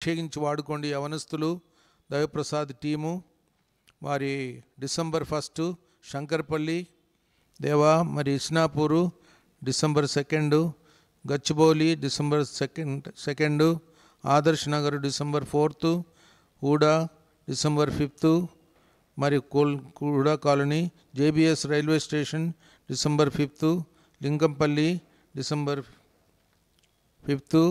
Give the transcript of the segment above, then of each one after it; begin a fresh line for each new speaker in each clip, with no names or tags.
అభిషేకించి వాడుకోండి. యవనస్తులు, దైవప్రసాద్ టీము మరి డిసెంబర్ 1 శంకర్పల్లి దేవా, మరి Isnapur December 2, Gachibowli December 2, Adarsh Nagar December 4, ఊడా డిసెంబర్ 5, మరి కూడా colony, JBS railway station December 5, Lingampally December 5,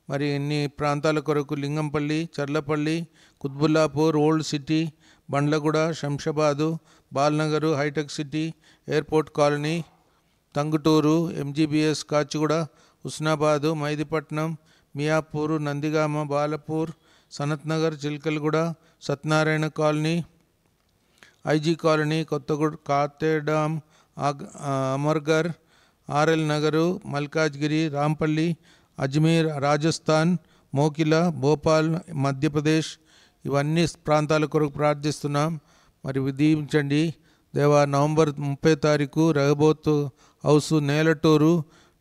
మరి ఇన్ని ప్రాంతాల కొరకు Lingampally, Cherlapally, Qutbullapur, old city, Bandlaguda, Shamshabad, Balanagar, hitech city, airport colony, Tanguturu, MGBS Kacheguda, Husnabad, Mehdipatnam, Miyapur, Nandigama, Balapur, Sanath Nagar, Chilkalguda, Satyanarayana colony, IG colony, Kothaguda, Katedan, Amargarh, RL Nagar, Malkajgiri, Rampalli, Ajmer, Rajasthan, Mokila, Bhopal, Madhya Pradesh, ఇవన్నీ ప్రాంతాల కొరకు ప్రార్థిస్తున్నాం. మరి దీవించండి దేవా. నవంబర్ 30 రహబోత్ హౌస్ నేలటూరు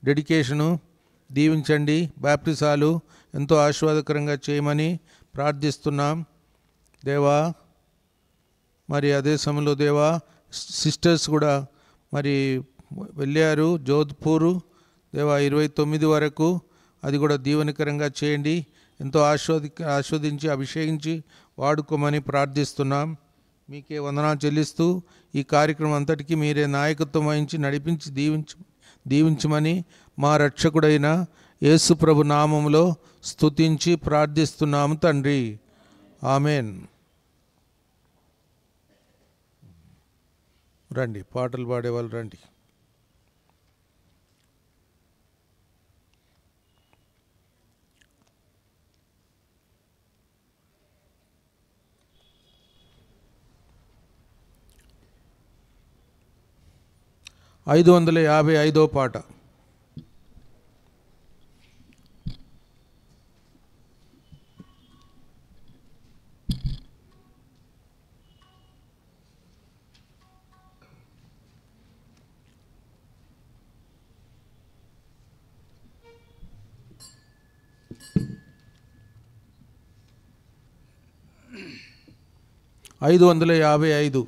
డెడికేషను దీవించండి. బ్యాప్టిసాలు ఎంతో ఆశీర్వాదకరంగా చేయమని ప్రార్థిస్తున్నాం దేవా. మరి అదే సమయంలో దేవా సిస్టర్స్ కూడా మరి వెళ్ళారు జోధ్పూరు దేవా 29 వరకు, అది కూడా దీవెనకరంగా చేయండి. ఎంతో ఆస్వాదించి అభిషేకించి వాడుకోమని ప్రార్థిస్తున్నాం. మీకే వందనాలు చెల్లిస్తూ ఈ కార్యక్రమం అంతటికీ మీరే నాయకత్వం వహించి నడిపించి దీవించమని మా రక్షకుడైన యేసు ప్రభు నామములో స్తుతించి ప్రార్థిస్తున్నాము తండ్రి. ఆమెన్. రండి, పాటలు పాడేవాళ్ళు రండి. ఐదు 555 పాట. ఐదు 555.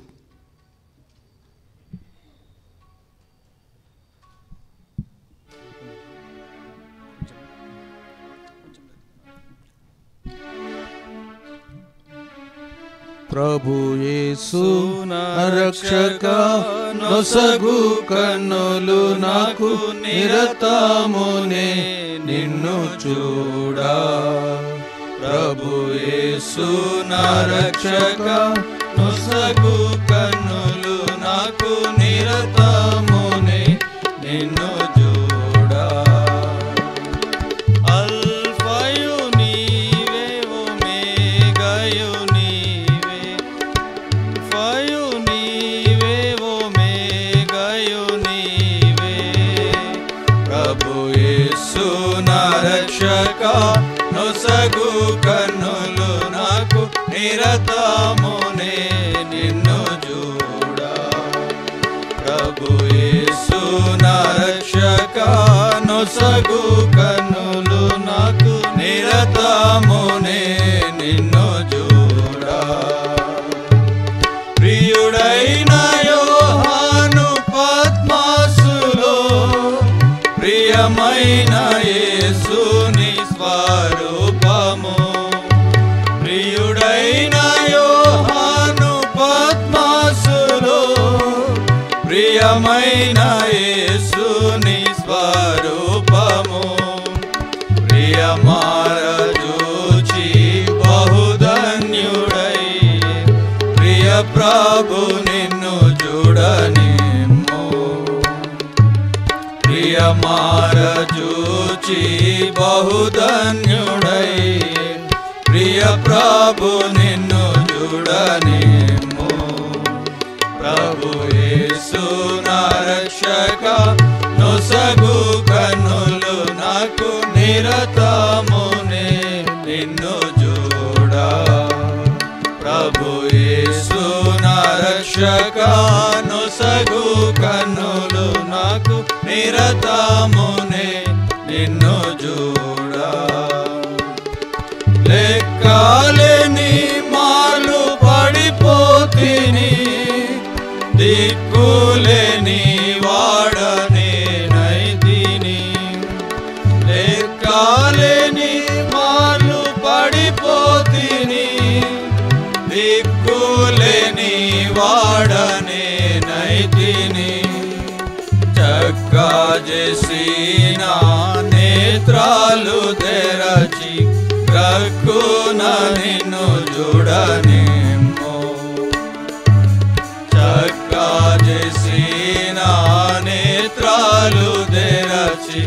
ప్రభు యేసు రక్షక నొసగు కన్నులు నాకు నిరతమునే నిన్ను చూడా. ప్రభు యేసు రక్షక నొసగు కన్నులు నాకు నిరతమునే నిన్ను చూడా. అల్ఫయు నీవే, ఒమేగయు నీవే, ఫయు నీవే, ఒమేగయు నీవే. ప్రభు యేసు రక్షక నొసగు కన్నులు నాకు నిరతమునే నిన్ను చూడా. ప్రభు యేసు రక్షక నొసగు కన్నులు నాకు నిరతమునే నిన్ను చూడా. ప్రియుడైన యోహాను పద్మాసులో ప్రియమైన యేసుని స్వరూపము. ప్రియుడైన యోహాను పద్మాసులో ప్రియమైన యేసుని స్వరూపము. ప్రియమారజూచి బహుధన్యుడై ప్రియ ప్రభు నిన్ను చూడనిమ్ము. ప్రియమారజూచి బహుధన్యుడై ప్రియ ప్రభు నిన్ను చూడనిమ్ము. ప్రభు యేసు రక్షక నొసగు కన్నులు నాకు నిరతమునే నిన్ను చూడా. ప్రభు యేసు రక్షక నొసగు కన్నులు నాకు నిరతమునే నిన్ను చూడా. లేక లెక్కలేని మార్లు పడిపోతిని, దిక్కులేని వాడనేనైతిని. లెక్కలేని మార్లు పడిపోతిని, దిక్కులేని వాడనేనైతిని. చక్కా చేసిన నేత్రాలు తెరచి రక్కున నిన్ను చూడనేమో. చక్కా చేసిన నేత్రాలు తెరచి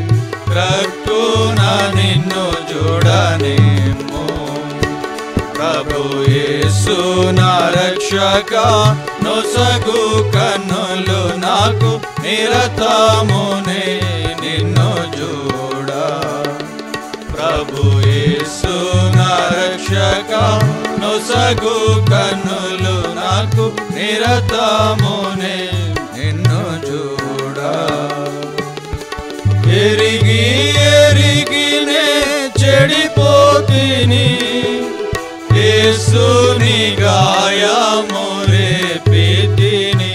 రక్కున నిన్ను చూడనేమో. ప్రభు యేసు నా రక్షక, నొసగు కన్నులు నాకు నిరతమునే నిన్ను చూడ. ప్రభు యేసు నా రక్షక, నొసగు కన్నులు నాకు నిరతమునే నిన్ను చూడ. ఎరిగి ఎరిగినే చెడిపోతిని, యేసుని గాయము రేపితిని.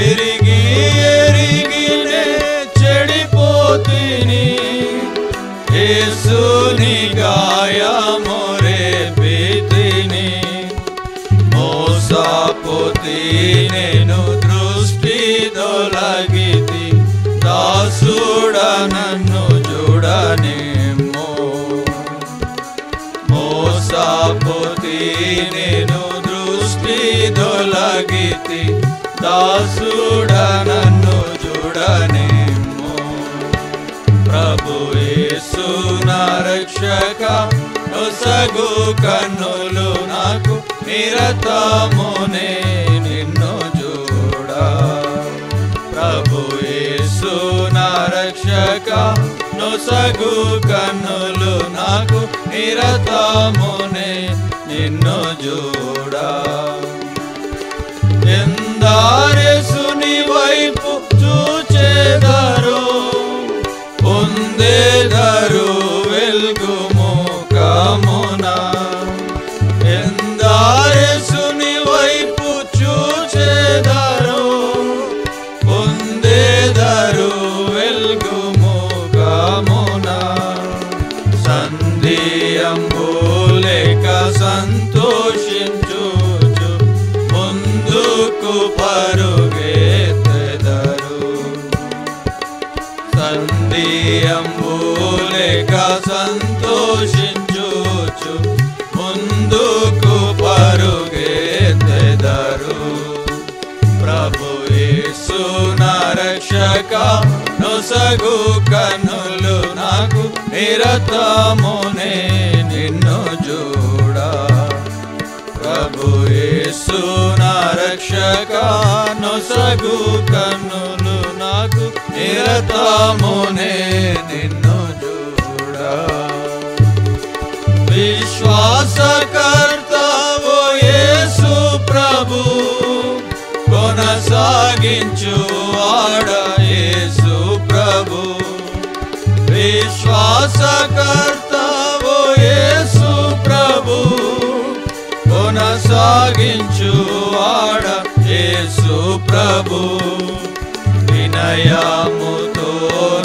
ఎరిగి ఎరిగినే చెడిపోతిని, యేసుని గాయము రేపితిని. మోసపోతి నేను దృష్టి తొలగితి, దాసుడ నన్ను చూడనేమో. మోసపోతి నేను దృష్టి తొలగితి, దాసుడ నన్ను చూడనేమో. ప్రభు యేసు నా రక్షక, నొసగు కన్నులు నాకు నిరతమునే నిన్ను చూడ. ప్రభు యేసు నా రక్షక, నొసగు కన్నులు నాకు నిరతమునే నిన్ను చూడ. ఎందరేసుని వైపు చూచెదరు, పొందెదరు వెలుగు ముఖమున. ఎందరేసుని వైపు చూచెదరు, పొందెదరు వెలుగు ముఖమున. సంధియంబు లేక సంతోషించుచు ముందుకు పరుగెత్తెదరు. సంధియంబు లేక సంతోషించుచు ముందుకు పరుగెత్తెదరు. ప్రభు యేసు నా రక్షక, నొసగు కన్నులు నాకు నిరతమునే నిన్ను చూడ. ప్రభు యేసు నా రక్షక, నొసగు కన్నులు నాకు నిరతమునే నిన్ను చూడ. విశ్వాసకర్తవు యేసు ప్రభు, కొనసాగించు వాడ యేసు ప్రభు. విశ్వాసకర్తవు యేసు ప్రభు, కొనసాగించు వాడ యేసు ప్రభు. వినయముతో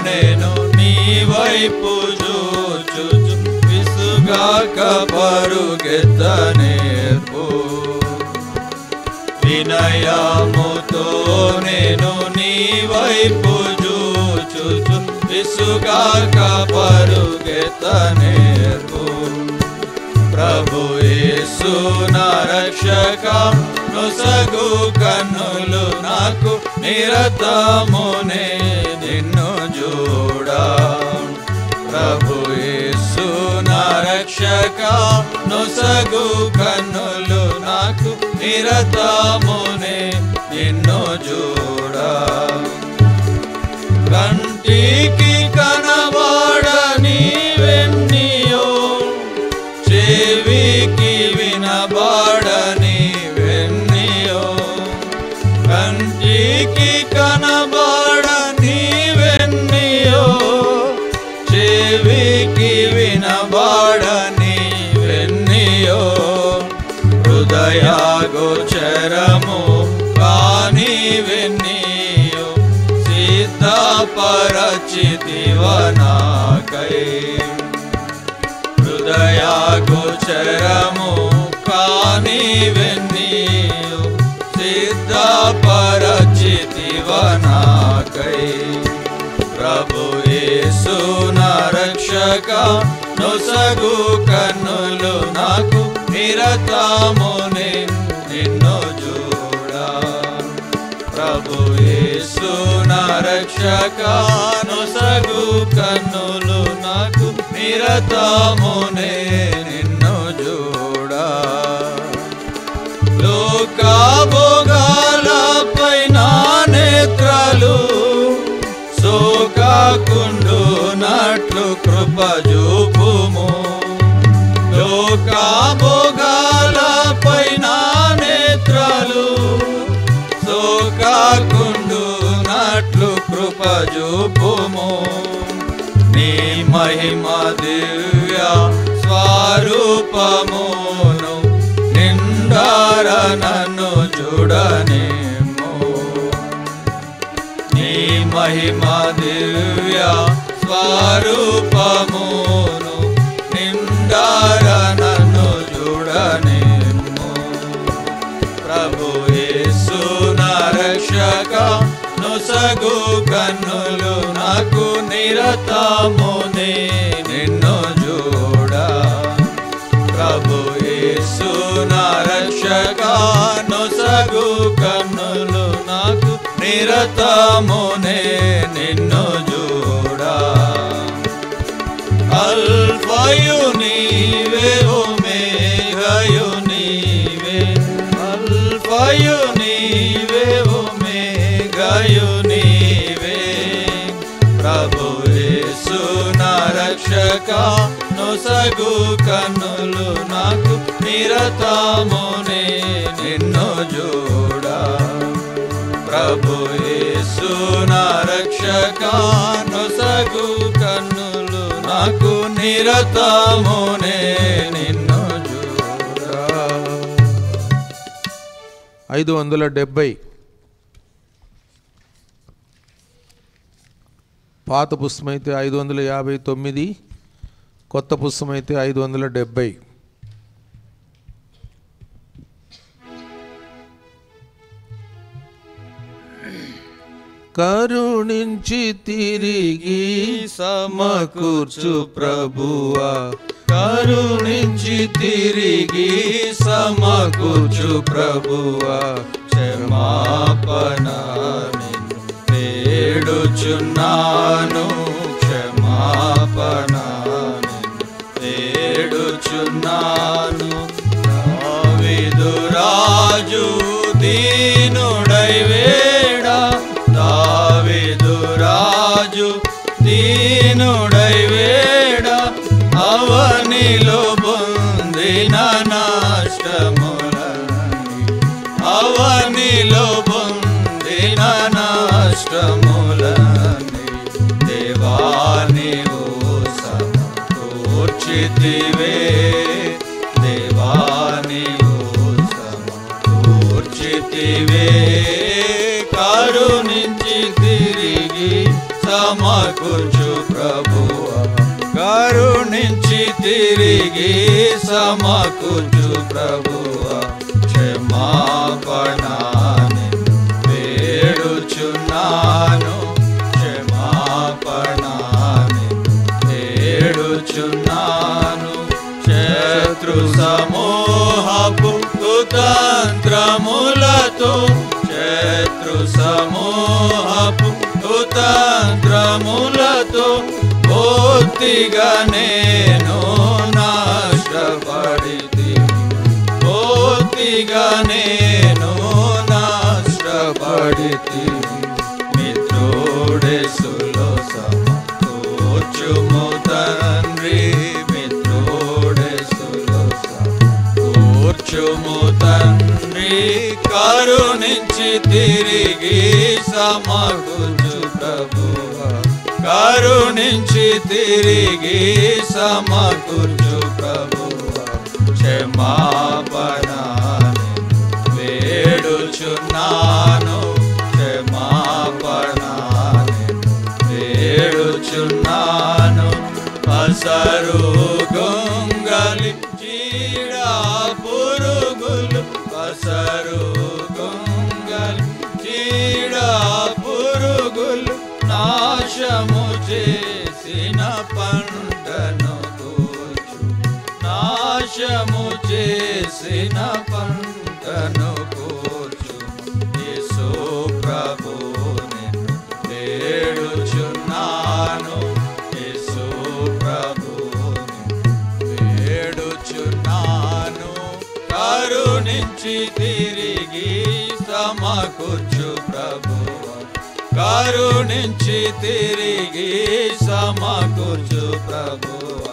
నేను నీ వైపు చూచుచు విసుగాక పరుగెత్తనేర్పు. వినయముతో నేను నీ వైపు చూచుచు విసుగాక పరుగెత్తనేర్పు. ప్రభు యేసు నా రక్షక, నొసగు కన్నులు నాకు నిరతమునే నిన్ను చూడ. ప్రభు యేసు నా రక్షక, నొసగు కన్నులు నాకు నిరతమునే నిన్ను చూడ. కంటికి కనబడని వెన్నీయో, చెవికి వినబడని వెన్నీయో. కంటికి కనబడని వెన్నీయో, చెవికి వినబడని హృదయాగోచరము కానివెన్నీయు సిద్ధపరచితివనాకై హృదయాగోచరము కానివెన్నీయు సిద్ధపరచితివనాకై ప్రభు యేసు నా రక్షక నొసగు కన్నులు నాకు నిరతము నిన్ను చూడా ప్రభు యేసు నా రక్షక నొసగు కన్నులు నాకు నిరతము నిన్ను చూడా లోకభోగాలపై నా నేత్రాలు సోకాకుండునట్లు కృప చూపుము లోకభోగాలపై నా నేత్రాలు సోకాకుండునట్లు కృప చూపుము నీ మహిమ దివ్య స్వరూపమును నిండార నన్ను చూడనేమో నీ మహిమ దివ్య స్వరూపమును నిండార నన్ను చూడనేమో ప్రభు యేసు నా రక్షక నొసగు కన్నులు నాకు నిరతము నిన్ను చూడా ప్రభు యేసు నా రక్షక నొసగు కన్నులు నాకు నిరతము నిన్ను చూడా అల్ఫయు నీవే ఒమేగయు నీవే అల్ఫయు నీవే ఒమేగయు నీవే ప్రభు యేసు నా రక్షక నొసగు కన్నులు నాకు నిరతము నిన్ను చూడా ప్రభు యేసు నా రక్షక నొసగు కన్నులు నాకు నిరతము నిన్ను చూడా
570 పాత పుస్తకం అయితే 559 కొత్త పుస్తకం అయితే 570 కరుణించి తిరిగి సమకూర్చు ప్రభువా కరుణించి తిరిగి సమకూర్చు ప్రభువా క్షమాపణ వేడుచున్నాను క్షమాపణ వేడుచున్నాను దావీదు రాజు దీనుడై వేడా దావీదు రాజు దీనుడై వేడా అవనిలో పొందిన నష్టములని అవనిలో పొందిన నష్టములని దేవాని సమకూర్చితివే దేవాని సమకూర్చితివే కరుణించి తిరిగి సమకూర్చు ప్రభువా కరుణించి తిరిగి సమకూర్చు ప్రభువా క్షమాపణ వేడుచున్నాను క్షమాపణ వేడుచున్నాను శత్రు సమూహపు కుతంత్రములతో శత్రు సమూహపు కుతంత్రములతో బొత్తిగా నేను నష్టపడితి బొత్తిగా నేను నష్టపడితి మిత్రుడేసులో సమకూర్చుము తండ్రి మిత్రుడేసులో సమకూర్చుము తండ్రి కరుణించి తిరిగి సమకూర్చు ప్రభువా కరుణించి తిరిగి సమకూర్చు ప్రభువా క్షమాపణ నాశము చేసిన పంటను కూర్చు యేసు ప్రభు నిన్ను వేడుచున్నాను యేసు ప్రభు వేడుచున్నాను కరుణించి తిరిగి సమకూర్చు ప్రభువా కరుణించి తిరిగి సమకూర్చు ప్రభువా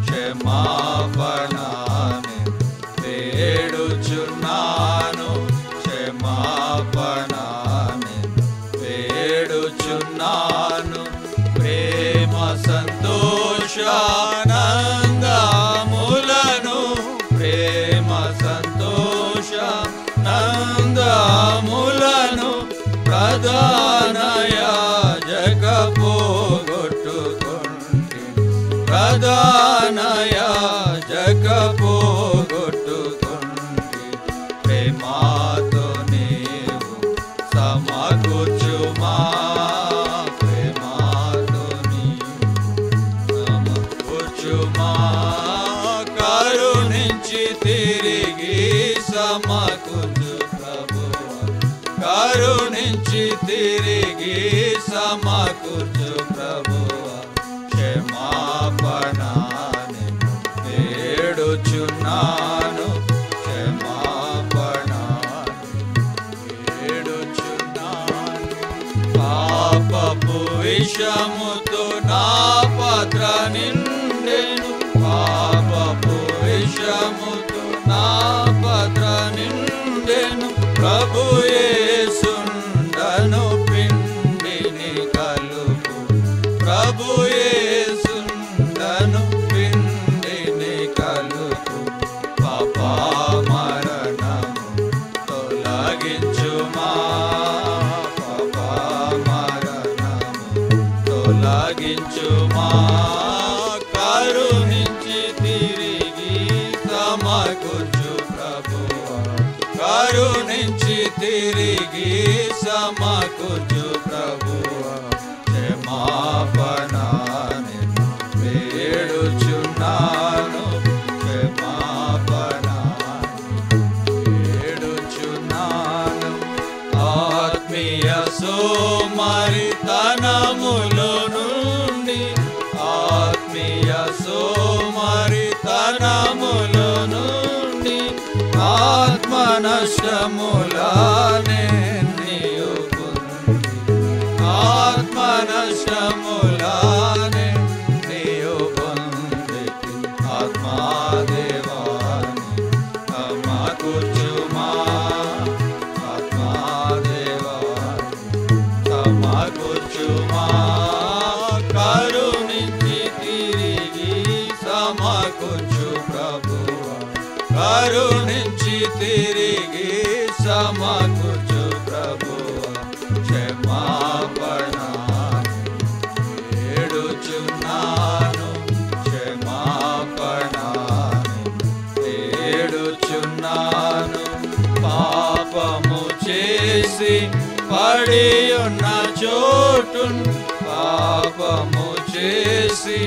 క్షమాపణని వేడుచున్నాను క్షమాపణని వేడుచున్నాను ప్రేమ సంతోషానందములను ప్రేమ సంతోషానందములను ప్రధాన యాజక పోగొట్టుకొంటి ప్రధాన యాజక పోగొట్టుకొంటి ప్రేమతో నీవు సమకూర్చుమా ప్రేమతో నీవు సమకూర్చుమా కరుణించి తిరిగి సమకూర్చు ప్రభువా కరుణించి తిరిగి సమకూర్చు ప్రభువా క్షమాపణని వేడుచున్నాను క్షమాపణని వేడుచున్నాను పాపపు విషముతో నా పాత్ర నిండెను పాపపు విషముతో నా పాత్ర నిండెను ప్రభు యేసుండను పిండిని కలుపు ప్రభు యేసుండను పిండిని కలుపు పాపా మరణము తొలగించుమా పాపా మరణము తొలగించుమా కరుణించి తిరిగి సమకూర్చు ప్రభువా కరుణించి తిరిగి సమకూర్చు ప్రభువా క్షమాపణని వేడుచున్నాను క్షమాపణని వేడుచున్నాను ఆత్మీయ సోమరితనములో నుండి ఆత్మీయ సోమరితనములో నుండి ఆత్మ నష్టములానే నీవు పొంది ఆత్మ నష్టములానే నీవు పొంది ఆత్మాదేవాని సమకూర్చుమా ఆత్మాదేవాని సమకూర్చుమా కరుణించి తిరిగి సమకూర్చు ప్రభువా కరుణించి తిరిగి సమకూర్చు ప్రభువా క్షమాపణని వేడుచున్నాను క్షమాపణని వేడుచున్నాను పాపము చేసి పడియున్న చోటున్ పాపము చేసి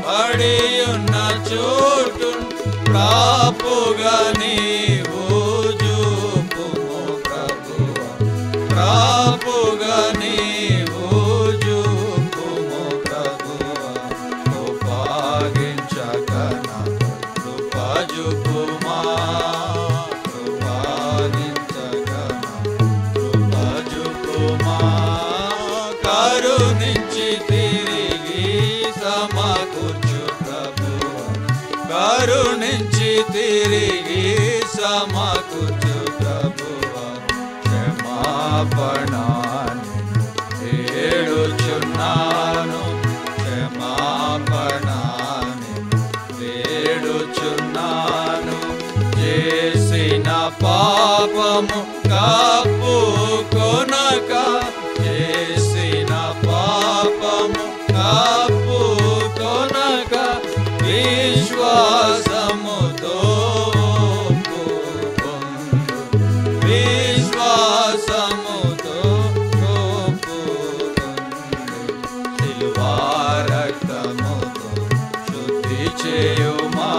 పడియున్న చోటున్ ప్రాపుగా నీవు చూపుము ప్రభువా ప్రాపుగా నీవు చూపుము ప్రభువా కృపాగించగన కృప చూపుమా కృపాగించగన కృప చూపుమా కరుణించి తిరిగి సమకూర్చు ప్రభువా కరుణించి తిరిగి సమకూర్చు ప్రభువా క్షమాపణని వేడుచున్నాను క్షమాపణని వేడుచున్నాను చేసిన పాపము కప్పుకొనక చేసిన పాపము కప్పుకొనక విశ్వాసముతో ఒప్పుకొందు విశ్వాసముతో ఒప్పుకొందు శిలువ రక్తముతో శుద్ధి చేయుమా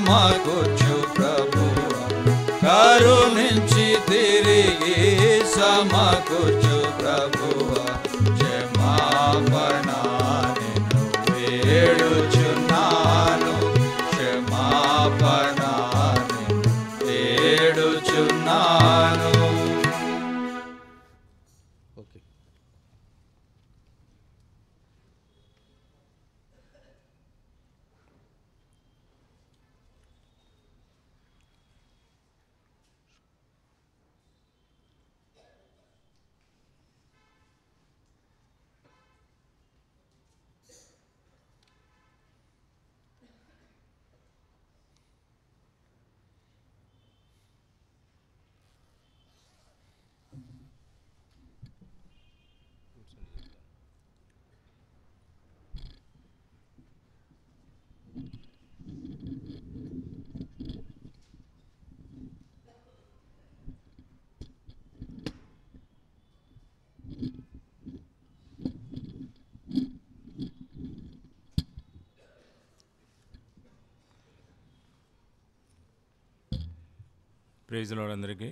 సమకూర్చు ప్రభువా, కరుణించి తిరిగి సమకూర్చు ప్రభువా, క్షమాపణ నిన్ను వేడుచున్నాను, క్షమాపణ నిన్ను వేడుచున్నాను.
ప్రైజ్ ది లార్డ్ అందరికీ.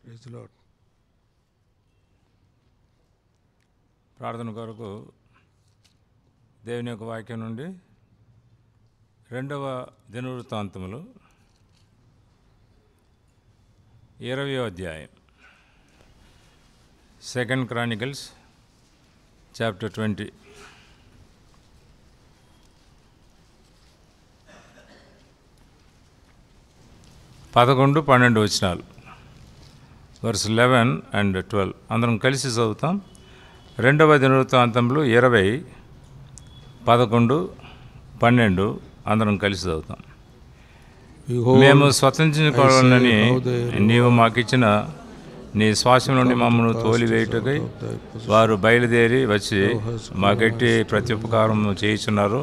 Praise the Lord.
ప్రార్థన కొరకు దేవుని యొక్క వాక్యం నుండి 2వ దినవృత్తాంతములు 20వ అధ్యాయం, 2 Chronicles chapter 20. పదకొండు 12 వచనాలు, వర్స్ 11 and 12 అందరం కలిసి చదువుతాం. 2వ దినవృత్తాంతంలో 20, 11, 12 అందరం కలిసి చదువుతాం. మేము స్వతంత్రించుకోవాలని నీవు మాకిచ్చిన నీ శ్వాసం నుండి మమ్మల్ని తోలివేయుటకై వారు బయలుదేరి వచ్చి మాకెట్టి ప్రత్యుపకారం చేయుచున్నారు.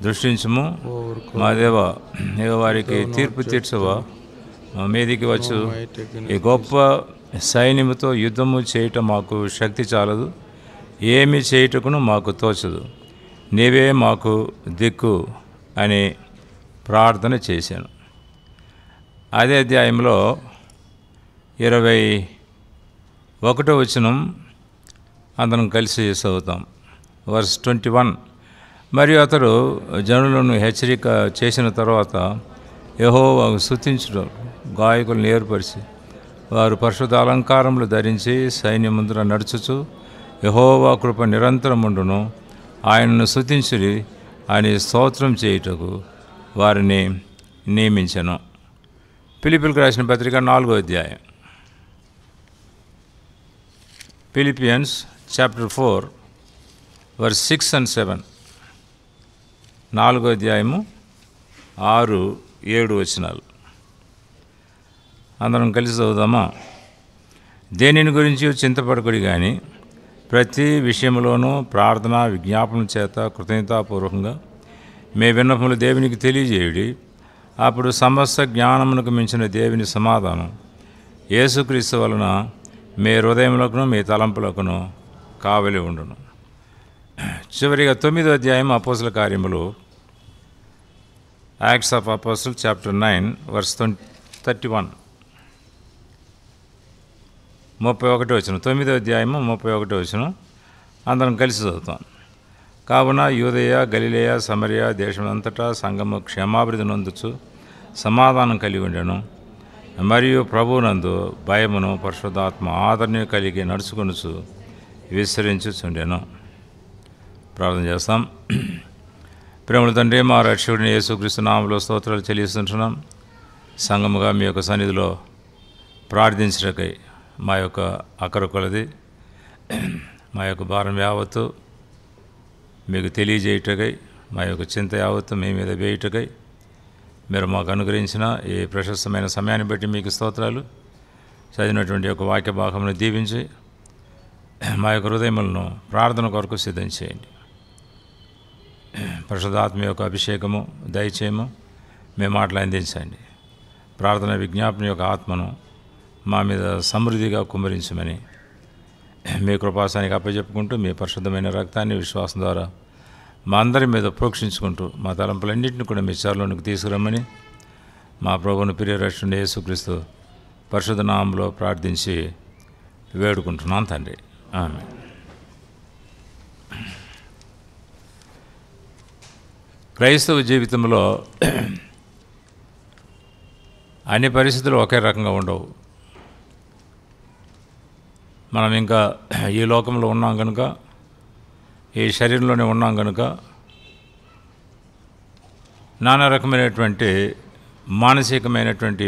దృష్టించుము మా దేవ, నీవు వారికి తీర్పు తీర్చవా, మా మీదికి వచ్చు ఈ గొప్ప సైన్యముతో యుద్ధము చేయటం మాకు శక్తి చాలదు, ఏమి చేయుటకును మాకు తోచదు, నీవే మాకు దిక్కు అని ప్రార్థన చేశాను. అదే అధ్యాయంలో 21వ వచనం అందరం కలిసి చదువుతాం. వర్స్ 21. మరియు అతడు జనులను హెచ్చరిక చేసిన తర్వాత యెహోవాను స్తుతించుట గాయకులను ఏర్పరిచి వారు పరిశుద్ధ అలంకారములు ధరించి సైన్యముందున నడుచుచు యెహోవా కృప నిరంతరముండును, ఆయనను స్తుతించుడి అని స్తోత్రం చేయుటకు వారిని నియమించెను. ఫిలిప్పీయులకు రాసిన పత్రిక 4వ అధ్యాయం. Philippians chapter 4 verse 6 and 7. 4వ అధ్యాయము 6, 7 వచనాలు అందరం కలిసి చదువుదామా? దేనిని గురించి చింతపడకుడి కానీ ప్రతి విషయంలోనూ ప్రార్థన విజ్ఞాపన చేత కృతజ్ఞతాపూర్వకంగా మీ విన్నపములు దేవునికి తెలియజేయుడి. అప్పుడు సమస్త జ్ఞానమునకు మించిన దేవుని సమాధానం యేసుక్రీస్తు వలన మీ హృదయములకును మీ తలంపులకును కావలి ఉండును. చివరిగా 9వ అధ్యాయం అపోస్తల కార్యములు, Acts of apostle chapter 9 verse 31. 31వ వచనం, 9వ అధ్యాయము 31వ వచనం అందరం కలిసి చదువుతాం. కావున యూదయ, గలిలయ, సమరయ దేశమంతటా సంఘము క్షేమాభివృద్ధి నొందుచు సమాధానం కలిగి ఉండెను. మరియు ప్రభువునందు భయమును పరిశుద్ధాత్మ ఆదరణ కలిగి నడుచుకొనుచు విస్తరించుచుండెను. ప్రార్థన చేస్తాం. ప్రేమల తండ్రి, మా రక్షకుడిని యేసుక్రీస్తు నామములో స్తోత్రాలు చెల్లిస్తుంటున్నాం. సంఘముగా మీ యొక్క సన్నిధిలో ప్రార్థించటకై మా యొక్క అక్కర కొలది మా యొక్క భారం యావత్తు మీకు తెలియజేయుటకై, మా యొక్క చింత యావత్తు మీ మీద వేయుటకై మీరు మాకు అనుగ్రహించిన ఈ ప్రశస్తమైన సమయాన్ని బట్టి మీకు స్తోత్రాలు. చదివినటువంటి యొక్క వాక్య భాగమును దీవించి మా యొక్క హృదయములను ప్రార్థన కొరకు సిద్ధం చేయండి. పరిశుద్ధాత్మ యొక్క అభిషేకము దయచేయము మేము మాటలు అందించండి. ప్రార్థన విజ్ఞాపన యొక్క ఆత్మను మా మీద సమృద్ధిగా కుమ్మరించమని మీ కృపాసానికి అప్పచెప్పుకుంటూ మీ పరిశుద్ధమైన రక్తాన్ని విశ్వాసం ద్వారా మా అందరి మీద ప్రోక్షించుకుంటూ మా తలంపులన్నింటినీ కూడా మీ చారులోనికి తీసుకురమ్మని మా ప్రభువుని ప్రియరక్షుని యేసుక్రీస్తు పరిశుద్ధ నామములో ప్రార్థించి వేడుకుంటున్నాను తండ్రి. ఆమేన్. క్రైస్తవ జీవితంలో అన్ని పరిస్థితులు ఒకే రకంగా ఉండవు. మనం ఇంకా ఈ లోకంలో ఉన్నాం కనుక, ఈ శరీరంలోనే ఉన్నాం కనుక నానా రకమైనటువంటి మానసికమైనటువంటి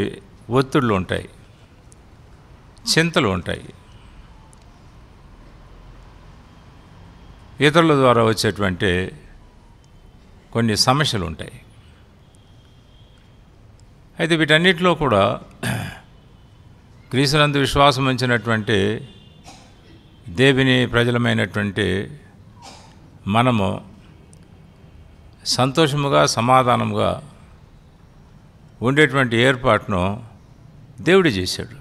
ఒత్తిళ్ళు ఉంటాయి, చింతలు ఉంటాయి, ఇతరుల ద్వారా వచ్చేటువంటి కొన్ని సమస్యలు ఉంటాయి. అయితే వీటన్నిటిలో కూడా క్రీస్తునందు విశ్వాసం ఉంచినటువంటి దేవుని ప్రజలమైనటువంటి మనము సంతోషముగా సమాధానముగా ఉండేటువంటి ఏర్పాటును దేవుడు చేశాడు.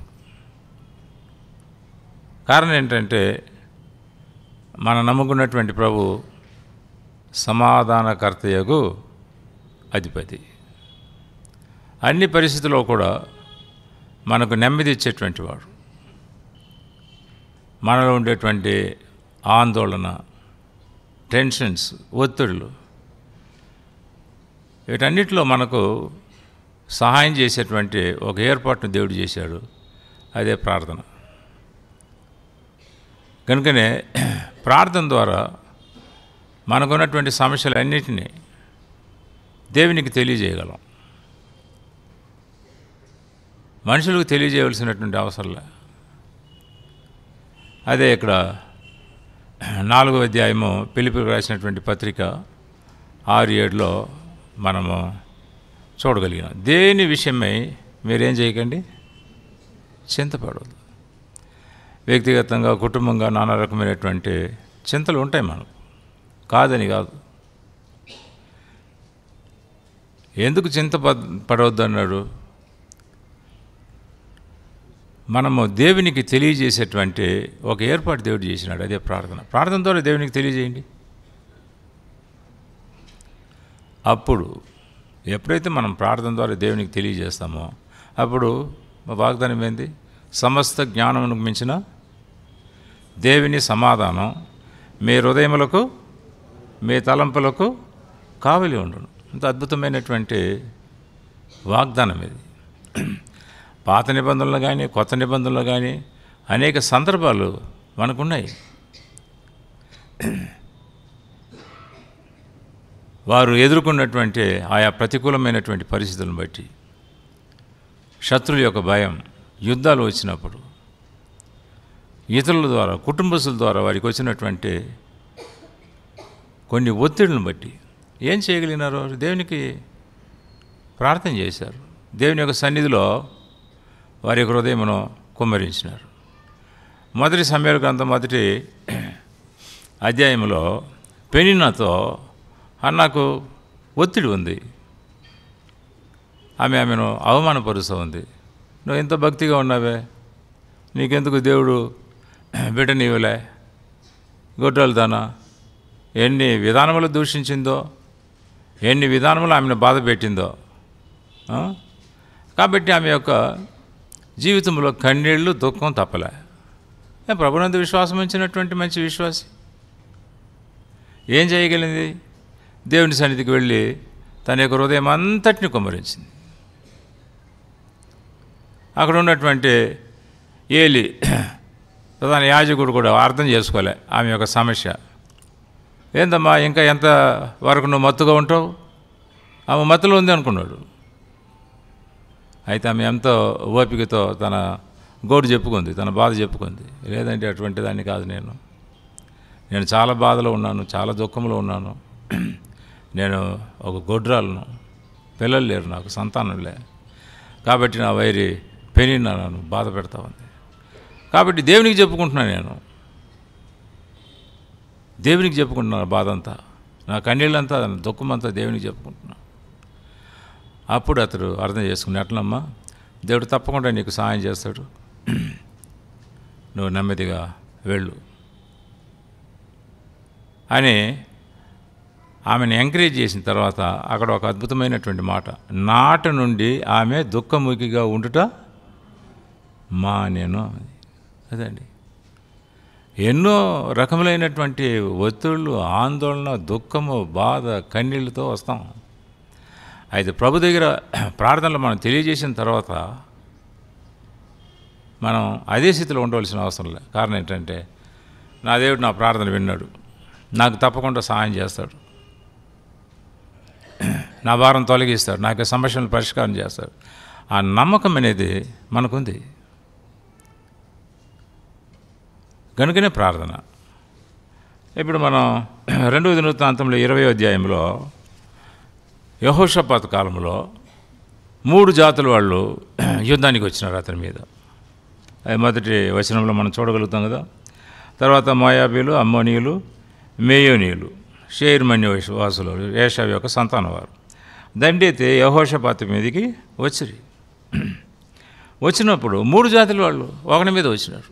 కారణం ఏంటంటే మనం నమ్ముకున్నటువంటి ప్రభు సమాధానకర్తయగు అధిపతి. అన్ని పరిస్థితుల్లో కూడా మనకు నెమ్మది ఇచ్చేటువంటి వాడు. మనలో ఉండేటువంటి ఆందోళన, టెన్షన్స్, ఒత్తిడులు, వీటన్నిటిలో మనకు సహాయం చేసేటువంటి ఒక ఏర్పాటును దేవుడు చేశాడు. అదే ప్రార్థన. కనుకనే ప్రార్థన ద్వారా మనకున్నటువంటి సమస్యలన్నిటినీ దేవునికి తెలియజేయగలం. మనుషులకు తెలియజేయవలసినటువంటి అవసరంలే. అదే ఇక్కడ 4వ అధ్యాయము ఫిలిప్పీయులకు రాసినటువంటి పత్రిక 6-7లో మనము చూడగలిగినాం. దేని విషయమై మీరేం చేయకండి, చింతపడవద్దు. వ్యక్తిగతంగా, కుటుంబంగా నానా రకమైనటువంటి చింతలు ఉంటాయి మనకు, కాదని కాదు. ఎందుకు చింతపడవద్దు అన్నాడు? మనము దేవునికి తెలియజేసేటువంటి ఒక ఏర్పాటు దేవుడు చేసినాడు. అదే ప్రార్థన. ప్రార్థన ద్వారా దేవునికి తెలియజేయండి. అప్పుడు ఎప్పుడైతే మనం ప్రార్థన ద్వారా దేవునికి తెలియజేస్తామో అప్పుడు వాగ్దానం ఏంది? సమస్త జ్ఞానమునకు మించిన దేవుని సమాధానం మీ హృదయములకు, మీ తలంపులకు కావలి ఉండును. ఇంత అద్భుతమైనటువంటి వాగ్దానం ఇది. పాత నిబంధనలు కానీ, కొత్త నిబంధనలు కానీ అనేక సందర్భాలు మనకున్నాయి. వారు ఎదుర్కొన్నటువంటి ఆయా ప్రతికూలమైనటువంటి పరిస్థితులను బట్టి, శత్రువుల యొక్క భయం, యుద్ధాలు వచ్చినప్పుడు, ఇతరుల ద్వారా, కుటుంబస్తుల ద్వారా వారికి వచ్చినటువంటి కొన్ని ఒత్తిడిని బట్టి ఏం చేయగలిగినారో దేవునికి ప్రార్థన చేశారు. దేవుని యొక్క సన్నిధిలో వారి యొక్క హృదయమును కుమ్మరించినారు. మొదటి సమూయేలు గ్రంథం 1వ అధ్యాయంలో పెనిన్నాతో అన్నాకు ఒత్తిడి ఉంది. ఆమెను అవమానపరుస్తూ ఉంది. నువ్వు ఎంత భక్తిగా ఉన్నావే, నీకెందుకు దేవుడు బిడ్డనివ్వలే, గొడ్రాలుదానా, ఎన్ని విధానములు దూషించిందో, ఎన్ని విధానములు ఆమెను బాధ పెట్టిందో. కాబట్టి ఆమె యొక్క జీవితంలో కన్నీళ్ళు, దుఃఖం తప్పలే. ప్రభునందు విశ్వాసం ఉంచినటువంటి మంచి విశ్వాసి ఏం చేయగలిగింది? దేవుని సన్నిధికి వెళ్ళి తన యొక్క హృదయం అంతటిని కుమ్మరించింది. అక్కడ ఉన్నటువంటి ఏలి ప్రధాన యాజకుడు కూడా అర్థం చేసుకోలే ఆమె యొక్క సమస్య. ఏందమ్మా, ఇంకా ఎంత వరకు నువ్వు మత్తుగా ఉంటావు? ఆమె మత్తులో ఉంది అనుకున్నాడు. అయితే ఆమె ఎంతో ఓపికతో తన గోడు చెప్పుకుంది, తన బాధ చెప్పుకుంది. లేదంటే అటువంటి దాన్ని కాదు, నేను చాలా బాధలో ఉన్నాను, చాలా దుఃఖంలో ఉన్నాను. నేను ఒక గొడ్రాలను, పిల్లలు లేరు, నాకు సంతానం లే, కాబట్టి నా వైరి పెనిన్నా నన్ను బాధ పెడతా ఉంది. కాబట్టి దేవునికి చెప్పుకుంటున్నాను, నేను దేవునికి చెప్పుకుంటున్నాను బాధ అంతా, నా కన్నీళ్ళంతా, దుఃఖమంతా దేవునికి చెప్పుకుంటున్నాను. అప్పుడు అతడు అర్థం చేసుకుని, ఎట్లమ్మా, దేవుడు తప్పకుండా నీకు సహాయం చేస్తాడు, నువ్వు నెమ్మదిగా వెళ్ళు అని ఆమెను ఎంకరేజ్ చేసిన తర్వాత అక్కడ ఒక అద్భుతమైనటువంటి మాట, నాట నుండి ఆమె దుఃఖముఖిగా ఉండుట నేను అదండి. ఎన్నో రకములైనటువంటి ఒత్తిళ్ళు, ఆందోళన, దుఃఖము, బాధ, కన్నీళ్ళతో వస్తాం. అయితే ప్రభు దగ్గర ప్రార్థనలు మనం తెలియజేసిన తర్వాత మనం అదే స్థితిలో ఉండవలసిన అవసరం లేదు. కారణం ఏంటంటే నా దేవుడు నా ప్రార్థన విన్నాడు, నాకు తప్పకుండా సహాయం చేస్తాడు, నా భారం తొలగిస్తాడు, నాకు సమస్యలను పరిష్కారం చేస్తాడు. ఆ నమ్మకం అనేది మనకుంది కనుకనే ప్రార్థన. ఇప్పుడు మనం 2వ దినవృత్తాంతంలో 20వ అధ్యాయంలో యెహోషాపాతు కాలంలో 3 జాతుల వాళ్ళు యుద్ధానికి వచ్చినారు అతని మీద. అది మొదటి వచనంలో మనం చూడగలుగుతాం కదా. తర్వాత మోయాబీలు, అమ్మోనీయులు, మేయోనీయులు, షేర్మన్య వాసులు, ఏషావు యొక్క సంతానం వారు దండెత్తి యెహోషాపాతు మీదకి వచ్చిరి. వచ్చినప్పుడు 3 జాతుల వాళ్ళు ఒకరి మీద వచ్చినారు.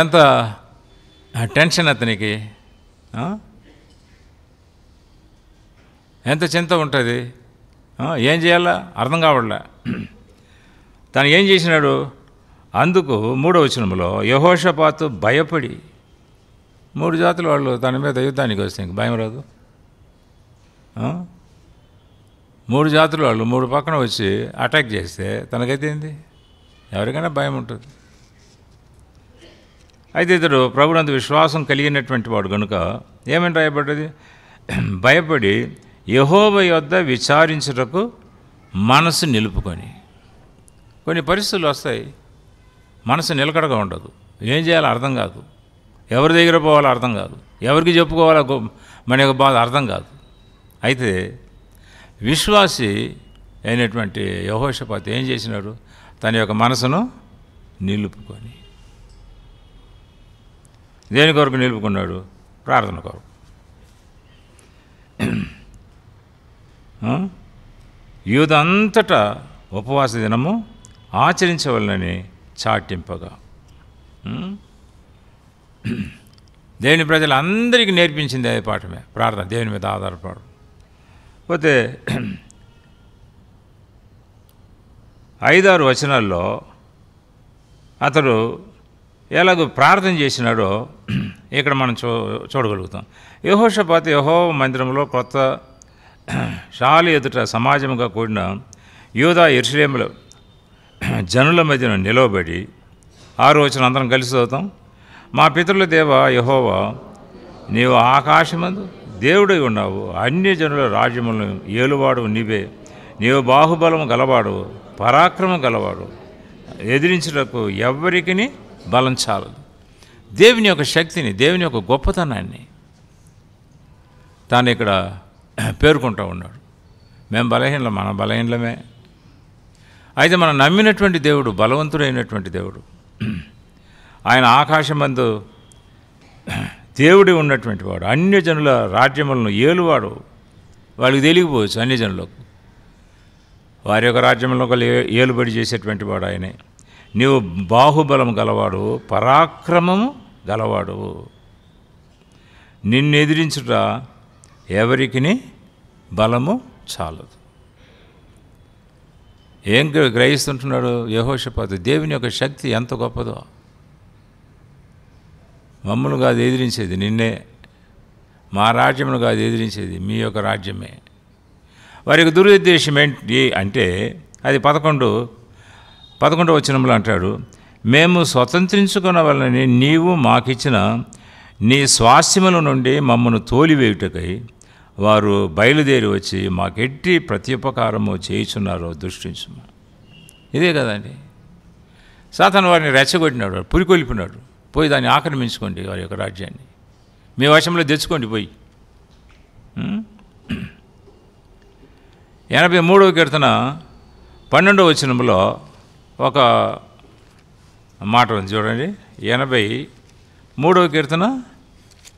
ఎంత టెన్షన్ అతనికి, ఎంత చింత ఉంటుంది, ఏం చేయాలా అర్థం కావట్లే. తను ఏం చేసినాడు? అందుకు 3వ వచనంలో యెహోషాపాతు భయపడి, 3 జాతుల వాళ్ళు తన మీద యుద్ధానికి వస్తే ఇంక భయం రాదు. 3 జాతుల వాళ్ళు 3 పక్కన వచ్చి అటాక్ చేస్తే తనకైతే ఏంది? ఎవరికైనా భయం ఉంటుంది. అయితే ఇతడు ప్రభునందు విశ్వాసం కలిగినటువంటి వాడు కనుక ఏమని రాయబడ్డది? భయపడి యెహోవా యొద్ద విచారించుటకు మనసు నిలుపుకొని. కొన్ని పరిస్థితులు వస్తాయి, మనసు నిలకడగా ఉండదు, ఏం చేయాలో అర్థం కాదు, ఎవరి దగ్గర పోవాలో అర్థం కాదు, ఎవరికి చెప్పుకోవాలో మన యొక్క బాధ అర్థం కాదు. అయితే విశ్వాసి అయినటువంటి యెహోషాపాతు ఏం చేసినాడు? తన యొక్క మనసును నిలుపుకొని. దేని కొరకు నిలుపుకున్నాడు? ప్రార్థన కొరకు. యూదంతటా ఉపవాస దినము ఆచరించవలనని చాటింపగా దేవుని ప్రజలందరికీ నేర్పించింది అదే పాఠమే, ప్రార్థన, దేవుని మీద ఆధారపడు. పోతే 5-6 వచనాల్లో అతడు ఎలాగో ప్రార్థన చేసినాడో ఇక్కడ మనం చూడగలుగుతాం. యెహోషాపాతు యెహోవా మందిరంలో కొత్త శాలి ఎదుట సమాజముగా కూడిన యూదా యెరూషలేముల జనుల మధ్యన నిలవబడి 6వ వచనం అందరం కలిసి చదువుతాం. మా పితరుల దేవ యెహోవా, నీవు ఆకాశమందు దేవుడై ఉన్నావు, అన్యజనుల రాజ్యములను ఏలువాడు నీవే, నీవు బాహుబలము గలవాడు, పరాక్రమం గలవాడు, ఎదిరించుటకు ఎవ్వరికి బలం చాలదు. దేవుని యొక్క శక్తిని, దేవుని యొక్క గొప్పతనాన్ని తాను ఇక్కడ పేర్కొంటూ ఉన్నాడు. మేము బలహీనలం, మన బలహీనలమే. అయితే మనం నమ్మినటువంటి దేవుడు బలవంతుడైనటువంటి దేవుడు. ఆయన ఆకాశమందు దేవుడి ఉన్నటువంటి వాడు, అన్యజనుల రాజ్యములను ఏలువాడు. వాళ్ళకి తెలియకపోవచ్చు అన్యజనులకు, వారి యొక్క రాజ్యంలో ఏలుబడి చేసేటువంటి వాడు ఆయనే. నీవు బాహుబలం గలవాడు, పరాక్రమము గలవాడు, నిన్ను ఎదిరించుట ఎవరికి బలము చాలదు. ఏం గ్రహిస్తుంటున్నాడు యెహోషాపాతు? దేవుని యొక్క శక్తి ఎంత గొప్పదో. మమ్మల్ని కాదు ఎదిరించేది నిన్నే, మా రాజ్యమును కాదు ఎదిరించేది మీ యొక్క రాజ్యమే. వారి యొక్క దురుద్దేశం ఏంటి అంటే అది 11వ వచనంలో అంటాడు, మేము స్వతంత్రించుకున్న వలన నీవు మాకిచ్చిన నీ స్వాస్థ్యముల నుండి మమ్మను తోలివేయుటకై వారు బయలుదేరి వచ్చి మాకెట్టి ప్రత్యుపకారము చేయుచున్నారో దృష్టించుము. ఇదే కదండి, సాతాను వారిని రెచ్చగొట్టినాడు, పురికొల్పినాడు. పోయి దాన్ని ఆక్రమించుకోండి, వారి యొక్క రాజ్యాన్ని మీ వశంలో తెచ్చుకోండి పోయి. 83వ కీర్తన 12వ వచనంలో ఒక మాట ఉంది చూడండి. 83వ కీర్తన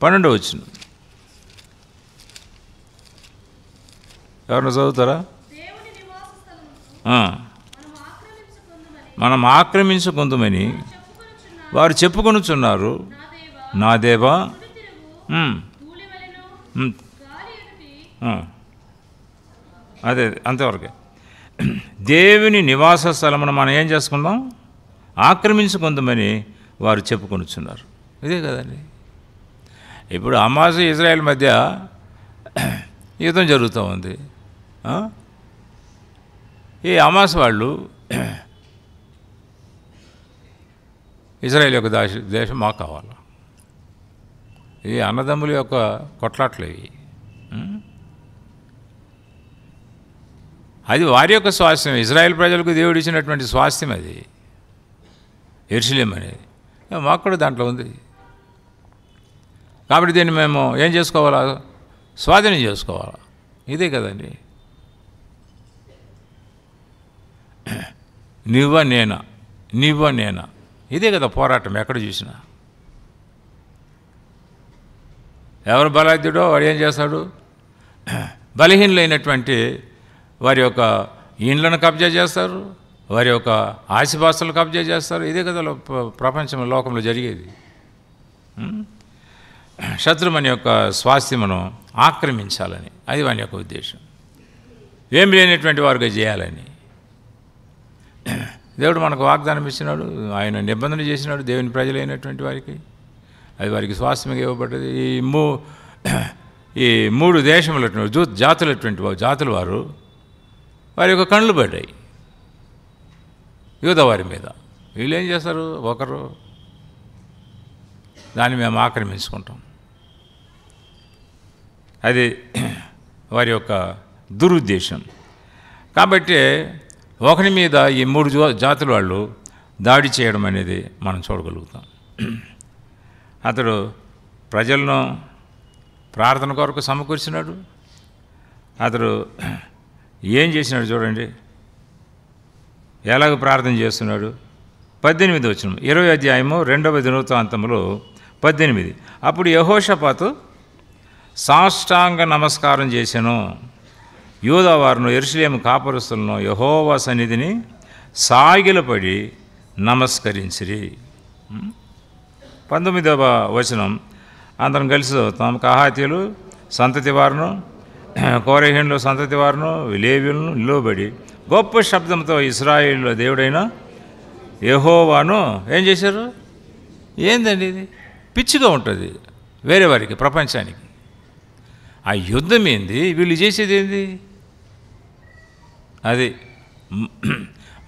12వ వచనం ఎవరన్నా చదువుతారా? మనం ఆక్రమించుకుందామని వారు చెప్పుకొనుచున్నారు, నా దేవా అదే అంతవరకే. దేవుని నివాస స్థలమును మనం ఏం చేసుకుందాం, ఆక్రమించుకుందామని వారు చెప్పుకొనుచున్నారు. ఇదే కదండి. ఇప్పుడు హమాస్ ఇజ్రాయెల్ మధ్య యుద్ధం జరుగుతూ ఉంది. ఈ హమాస్ వాళ్ళు ఇజ్రాయెల్ యొక్క దేశం మాకు కావాలి. ఈ అన్నదమ్ముల యొక్క కొట్లాట్లు ఇవి. అది వారి యొక్క స్వాస్థ్యం. ఇజ్రాయెల్ ప్రజలకు దేవుడు ఇచ్చినటువంటి స్వాస్థ్యం అది యెరూషలేం అనేది. మాకు కూడా దాంట్లో ఉంది. కాబట్టి దీన్ని మేము ఏం చేసుకోవాలా, స్వాధీనం చేసుకోవాలా. ఇదే కదండి. నువ్వా నేనా, ఇదే కదా పోరాటం. ఎక్కడ చూసినా ఎవరు బలాఢ్యుడో వాడు ఏం చేస్తాడు, బలహీనులైనటువంటి వారి యొక్క ఇండ్లను కబ్జా చేస్తారు, వారి యొక్క ఆస్తిపాస్తులు కబ్జా చేస్తారు. ఇదే కదా ప్రపంచం లోకంలో జరిగేది. శత్రుమని యొక్క స్వాస్థ్యమును ఆక్రమించాలని, అది వాని యొక్క ఉద్దేశం. ఏం లేనటువంటి వారుగా చేయాలని దేవుడు మనకు వాగ్దానం ఇచ్చినాడు. ఆయన నిబంధన చేసినాడు దేవుని ప్రజలైనటువంటి వారికి. అది వారికి స్వాస్థ్యంగా ఇవ్వబడ్డది. ఈ మూడు దేశములటువంటి జాతుల వారు వారి యొక్క కళ్ళు పడ్డాయి యూదా వారి మీద. వీళ్ళు ఏం చేస్తారు, ఒకరు దాన్ని మేము ఆక్రమించుకుంటాం. అది వారి యొక్క దురుద్దేశం. కాబట్టి ఒకరి మీద ఈ మూడు జాతుల వాళ్ళు దాడి చేయడం అనేది మనం చూడగలుగుతాం. అతడు ప్రజలను ప్రార్థన కొరకు సమకూర్చినాడు. అతడు ఏం చేసినాడు చూడండి, ఎలాగ ప్రార్థన చేస్తున్నాడు. 18 వచనం 20వ అధ్యాయము 2వ దినవృత్తాంతములో 18. అప్పుడు యెహోషాపాతు సాష్టాంగ నమస్కారం చేసెను. యూదా వారును యెరూషలేము కాపురస్తులను యెహోవా సన్నిధిని సాగిలపడి నమస్కరించిరి. 19వ వచనం అందరం కలిసి చదువుతాం. కహాతీయులు సంతతి వారును కోరహీనులు సంతతి వారును లేవీయులను నిలువబడి గొప్ప శబ్దంతో ఇశ్రాయేలు దేవుడైన యెహోవాను ఏం చేశారు. ఏందండి ఇది, పిచ్చిగా ఉంటుంది వేరే వారికి, ప్రపంచానికి. ఆ యుద్ధం ఏంది, వీళ్ళు చేసేది ఏంది, అది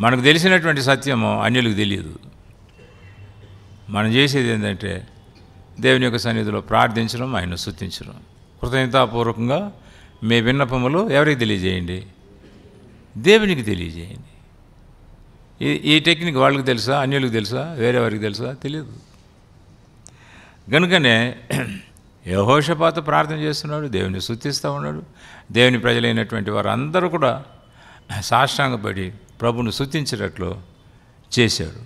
మనకు తెలిసినటువంటి సత్యము అన్యులకు తెలియదు. మనం చేసేది ఏంటంటే దేవుని యొక్క సన్నిధిలో ప్రార్థించడం, ఆయన స్తుతించడం. కృతజ్ఞతాపూర్వకంగా మీ విన్నపములు ఎవరికి తెలియజేయండి, దేవునికి తెలియజేయండి. ఈ టెక్నిక్ వాళ్ళకి తెలుసా, అన్యులకు తెలుసా, వేరే వారికి తెలుసా, తెలియదు. కనుకనే యెహోషాపాతు ప్రార్థన చేస్తున్నాడు, దేవుని స్తుతిస్తూ ఉన్నాడు. దేవుని ప్రజలైనటువంటి వారు అందరూ కూడా సాష్టాంగపడి ప్రభువును స్తుతించేటట్లు చేశాడు.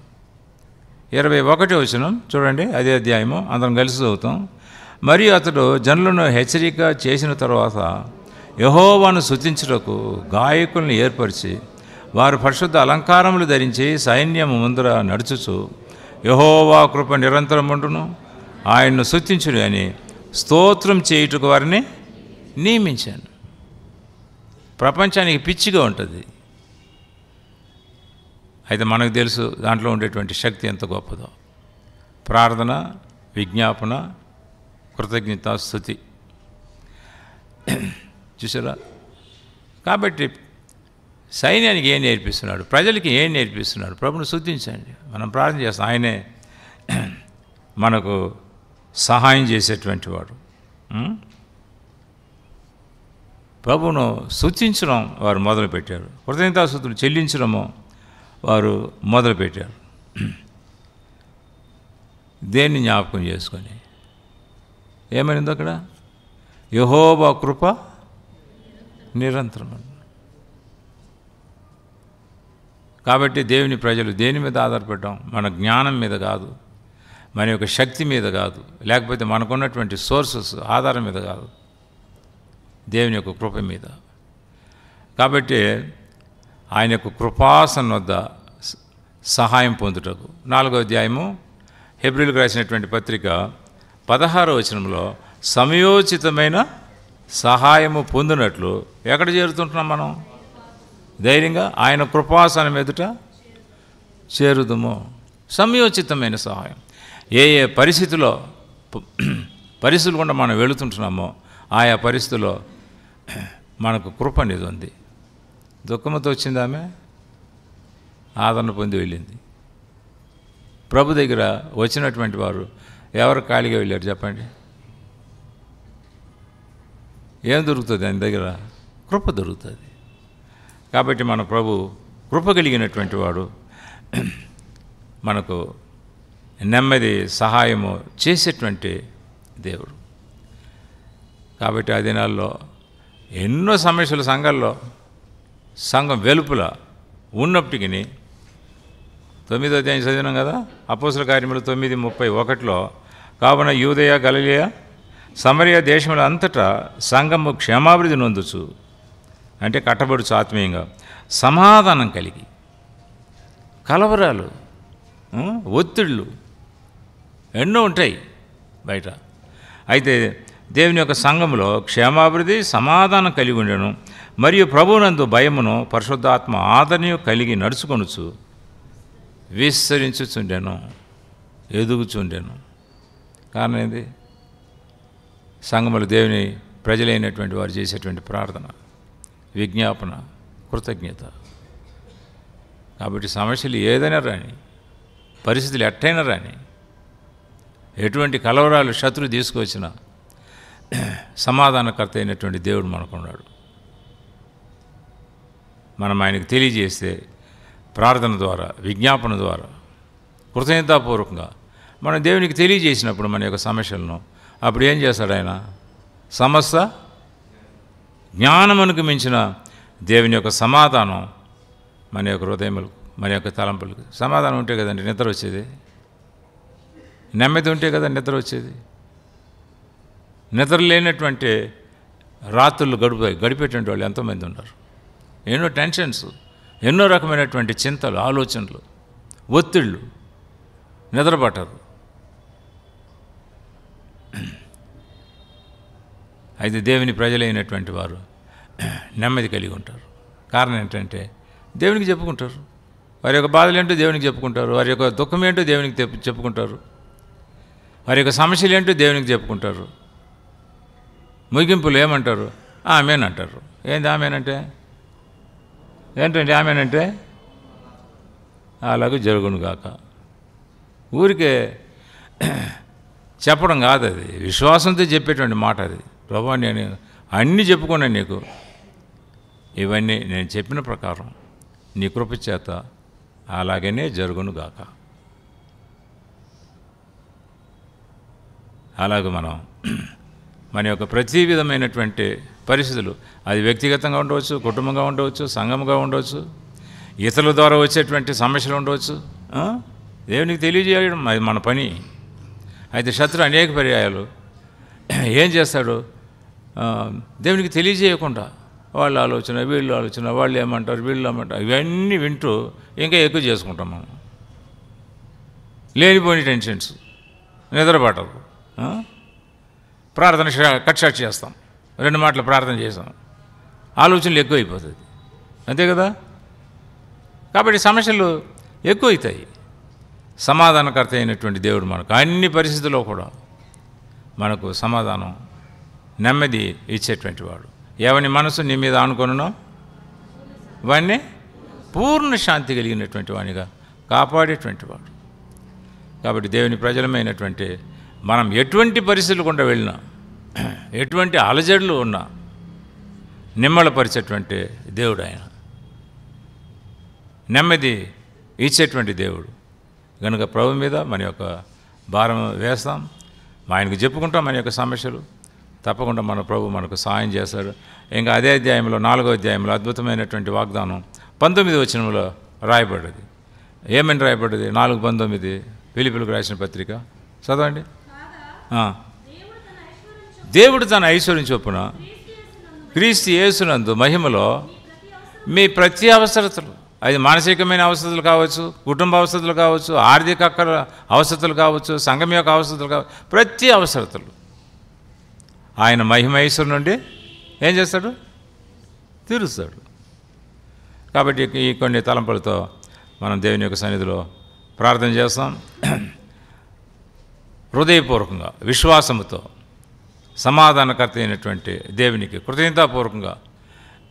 21వ వచనం చూడండి, అదే అధ్యాయము అందరం కలిసి చదువుతాం. మరియు అతడు జనులను హెచ్చరిక చేసిన తర్వాత యెహోవాను స్తుతించుటకు గాయకులను ఏర్పరిచి వారు పరిశుద్ధ అలంకారములు ధరించి సైన్యము ముందర నడుచుచు యెహోవా కృప నిరంతరం ఉండును, ఆయన్ను స్తుతించుడు అని స్తోత్రం చేయుటకు వారిని నియమించాను. ప్రపంచానికి పిచ్చిగా ఉంటుంది. అయితే మనకు తెలుసు దాంట్లో ఉండేటువంటి శక్తి ఎంత గొప్పదో. ప్రార్థన, విజ్ఞాపన, కృతజ్ఞత, స్తుతి. చూసారా? కాబట్టి సైన్యానికి ఏం నేర్పిస్తున్నాడు, ప్రజలకి ఏం నేర్పిస్తున్నాడు, ప్రభుని స్తుతించండి. మనం ప్రార్థన చేస్తాం, ఆయనే మనకు సహాయం చేసేటువంటి వాడు. ప్రభువును స్తుతించడం వారు మొదలుపెట్టారు, కృతజ్ఞతాస్తుతులు చెల్లించడము వారు మొదలుపెట్టారు. దేన్ని జ్ఞాపకం చేసుకొని ఏమైంది అక్కడ, యెహోవా కృప నిరంతరం. కాబట్టి దేవుని ప్రజలు దేని మీద ఆధారపడ్డాం, మన జ్ఞానం మీద కాదు, మన యొక్క శక్తి మీద కాదు, లేకపోతే మనకున్నటువంటి సోర్సెస్ ఆధారం మీద కాదు, దేవుని యొక్క కృప మీద. కాబట్టి ఆయన యొక్క కృపాసన వద్ద సహాయం పొందుటకు 4వ అధ్యాయము హెబ్రీయులకు రాసినటువంటి పత్రిక 16వ వచనంలో సమయోచితమైన సహాయము పొందినట్లు ఎక్కడ చేరుతుంటున్నాం మనం? ధైర్యంగా ఆయన కృపాసనం ఎదుట చేరుదుము. సమయోచితమైన సహాయం. ఏ ఏ పరిస్థితులు గుండా మనం వెళుతుంటున్నామో ఆయా పరిస్థితుల్లో మనకు కృప అనేది ఉంది. దుఃఖంతో వచ్చింది ఆమె, ఆదరణ పొంది వెళ్ళింది. ప్రభు దగ్గర వచ్చినటువంటి వారు ఎవరు ఖాళీగా వెళ్ళారు చెప్పండి? ఏం దొరుకుతుంది ఆయన దగ్గర? కృప దొరుకుతుంది. కాబట్టి మన ప్రభు కృప కలిగినటువంటి వాడు, మనకు నెమ్మది సహాయము చేసేటువంటి దేవుడు. కాబట్టి ఆ దినాల్లో ఎన్నో సమస్యలు సంఘం వెలుపుల ఉన్నప్పటికీ 9వ అధ్యాయం చదివినాం కదా, అపోస్తల కార్యములు 9:31 కావున యూదయ గలిలయ సమరయ దేశముల అంతటా సంఘము క్షేమాభివృద్ధి నొందుచు, అంటే కట్టబడుచు ఆత్మీయంగా సమాధానం కలిగి, కలవరాలు ఒత్తిళ్ళు ఎన్నో ఉంటాయి బయట. అయితే దేవుని యొక్క సంఘములో క్షేమాభివృద్ధి సమాధానం కలిగి ఉండెను. మరియు ప్రభువునందు భయమును పరిశుద్ధాత్మ ఆదరణను కలిగి నడుచుకొనుచు విస్తరించుచుండెను, ఎదుగుచుండెను. కారణం ఏంది? సంఘములు దేవుని ప్రజలైనటువంటి వారు చేసేటువంటి ప్రార్థన, విజ్ఞాపన, కృతజ్ఞత. కాబట్టి సమస్యలు ఏదైనా రాని, పరిస్థితులు ఎట్టయినా రాని, ఎటువంటి కలవరాలు శత్రువు తీసుకొచ్చినా సమాధానకర్త అయినటువంటి దేవుడు మనకున్నాడు. మనం ఆయనకు తెలియజేస్తే ప్రార్థన ద్వారా, విజ్ఞాపన ద్వారా, కృతజ్ఞతాపూర్వకంగా మనం దేవునికి తెలియజేసినప్పుడు మన యొక్క సమస్యలను, అప్పుడు ఏం చేస్తాడు ఆయన? సమస్త జ్ఞానమునకు మించిన దేవుని యొక్క సమాధానం మన యొక్క హృదయములకు, మన యొక్క తలంపులకు. సమాధానం ఉంటే కదండి నిద్ర వచ్చేది, నెమ్మది ఉంటే కదా నిద్ర వచ్చేది. నిద్ర లేనటువంటి రాత్రులు గడిపేటువంటి వాళ్ళు ఎంతోమంది ఉన్నారు. ఎన్నో టెన్షన్స్, ఎన్నో రకమైనటువంటి చింతలు, ఆలోచనలు, ఒత్తిళ్ళు, నిద్రపట్టరు. అయితే దేవుని ప్రజలైనటువంటి వారు నెమ్మది కలిగి ఉంటారు. కారణం ఏంటంటే దేవునికి చెప్పుకుంటారు. వారి యొక్క బాధలు ఏంటో దేవునికి చెప్పుకుంటారు, వారి యొక్క దుఃఖం ఏంటో దేవునికి చెప్పుకుంటారు, వారి యొక్క సమస్యలు ఏంటో దేవునికి చెప్పుకుంటారు. ముగింపులు ఏమంటారు? ఆమెన్ అంటారు. ఏంది ఆమెనంటే? ఏంటంటే ఆమెనంటే అలాగూ జరుగును గాక. ఊరికే చెప్పడం కాదు, అది విశ్వాసంతో చెప్పేటువంటి మాట. అది ప్రభా నేను అన్నీ చెప్పుకున్నాను నీకు, ఇవన్నీ నేను చెప్పిన ప్రకారం నీ కృప చేత అలాగనే జరుగును గాక. అలాగే మనం మన యొక్క ప్రతి విధమైనటువంటి పరిస్థితులు, అది వ్యక్తిగతంగా ఉండవచ్చు, కుటుంబంగా ఉండవచ్చు, సంఘంగా ఉండవచ్చు, ఇతరుల ద్వారా వచ్చేటువంటి సమస్యలు ఉండవచ్చు, దేవునికి తెలియజేయడం అది మన పని. అయితే శత్రువు అనేక పర్యాయాలు ఏం చేస్తాడు? దేవునికి తెలియజేయకుండా వాళ్ళ ఆలోచన, వీళ్ళ ఆలోచన, వాళ్ళు ఏమంటారు, వీళ్ళు ఏమంటారు, ఇవన్నీ వింటూ ఇంకా ఎక్కువ చేసుకుంటాం మనం. లేనిపోని టెన్షన్స్, నిద్రపట్టదు, ప్రార్థన కట్ షాట్ చేస్తాం, 2 మాటలు ప్రార్థన చేస్తాం, ఆలోచనలు ఎక్కువైపోతుంది, అంతే కదా. కాబట్టి సమస్యలు ఎక్కువవుతాయి. సమాధానకర్త అయినటువంటి దేవుడు మనకు అన్ని పరిస్థితుల్లో కూడా మనకు సమాధానం, నెమ్మది ఇచ్చేటువంటి వాడు. ఎవని మనసు నీ మీద ఆనుకొనునో వాడిని పూర్ణ శాంతి కలిగినటువంటి వాడిగా కాపాడేటువంటి వాడు. కాబట్టి దేవుని ప్రజలమైనటువంటి మనం ఎటువంటి పరిస్థితులు గుండా వెళ్ళినా, ఎటువంటి అలజడులు ఉన్నా నిమ్మళపరిచేటువంటి దేవుడు ఆయన, నెమ్మది ఇచ్చేటువంటి దేవుడు. కనుక ప్రభు మీద మన యొక్క భారం వేస్తాం, ఆయనకు చెప్పుకుంటాం మన యొక్క సమస్యలు, తప్పకుండా మన ప్రభు మనకు సహాయం చేస్తాడు. ఇంకా అదే అధ్యాయంలో 4వ అధ్యాయంలో అద్భుతమైనటువంటి వాగ్దానం 19వ వచనంలో రాయబడ్డది. ఏమని రాయబడ్డది? 4:19 ఫిలిప్పీయులకు రాసిన పత్రిక చదవండి. దేవుడు తన ఐశ్వర్యం చొప్పున క్రీస్తు యేసునందు మహిమలో మీ ప్రతి అవసరతలు, అది మానసికమైన అవసరతలు కావచ్చు, కుటుంబ అవసరతలు కావచ్చు, ఆర్థిక అవసరతలు కావచ్చు, సంఘం యొక్క అవసరతలు కావచ్చు, ప్రతి అవసరతలు ఆయన మహిమైశ్వరు నుండి ఏం చేస్తాడు? తీరుస్తాడు. కాబట్టి ఈ కొన్ని తలంపులతో మనం దేవుని యొక్క సన్నిధిలో ప్రార్థన చేస్తాం. హృదయపూర్వకంగా విశ్వాసముతో సమాధానకర్త అయినటువంటి దేవునికి కృతజ్ఞతాపూర్వకంగా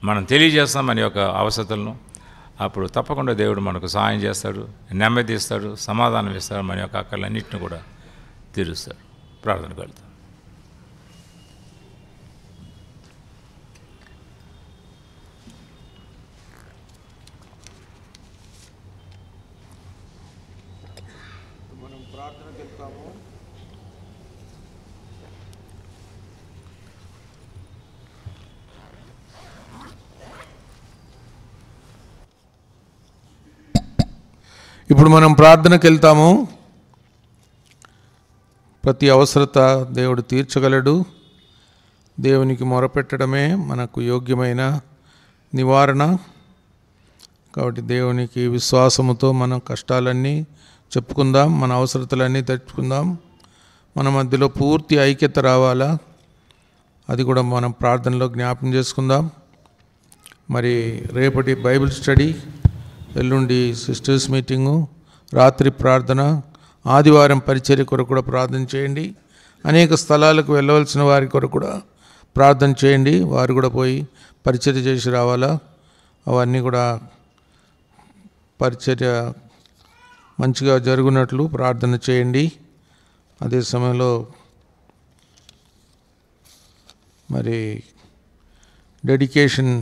మనం తెలియజేస్తాం మన యొక్క అవసరతలను. అప్పుడు తప్పకుండా దేవుడు మనకు సహాయం చేస్తాడు, నెమ్మది ఇస్తాడు, సమాధానం ఇస్తాడు, మన యొక్క అక్కర్లన్నింటిని కూడా తీరుస్తాడు. ప్రార్థనకు వెళ్తాం.
మనం ప్రార్థనకు వెళ్తాము. ఇప్పుడు మనం ప్రార్థనకు వెళ్తాము. ప్రతి అవసరత దేవుడు తీర్చగలడు. దేవునికి మొరపెట్టడమే మనకు యోగ్యమైన నివారణ. కాబట్టి దేవునికి విశ్వాసముతో మన కష్టాలన్నీ చెప్పుకుందాం, మన అవసరతలన్నీ తెచ్చుకుందాం. మన మధ్యలో పూర్తి ఐక్యత రావాలా, అది కూడా మనం ప్రార్థనలో జ్ఞాపకం చేసుకుందాం. మరి రేపటి బైబిల్ స్టడీ, ఎల్లుండి సిస్టర్స్ మీటింగు, రాత్రి ప్రార్థన, ఆదివారం పరిచర్య కొరకు కూడా ప్రార్థన చేయండి. అనేక స్థలాలకు వెళ్ళవలసిన వారి కొరకు కూడా ప్రార్థన చేయండి. వారు కూడా పోయి పరిచర్య చేసి రావాలా. అవన్నీ కూడా పరిచర్య మంచిగా జరుగునట్లు ప్రార్థన చేయండి. అదే సమయంలో మరి డెడికేషన్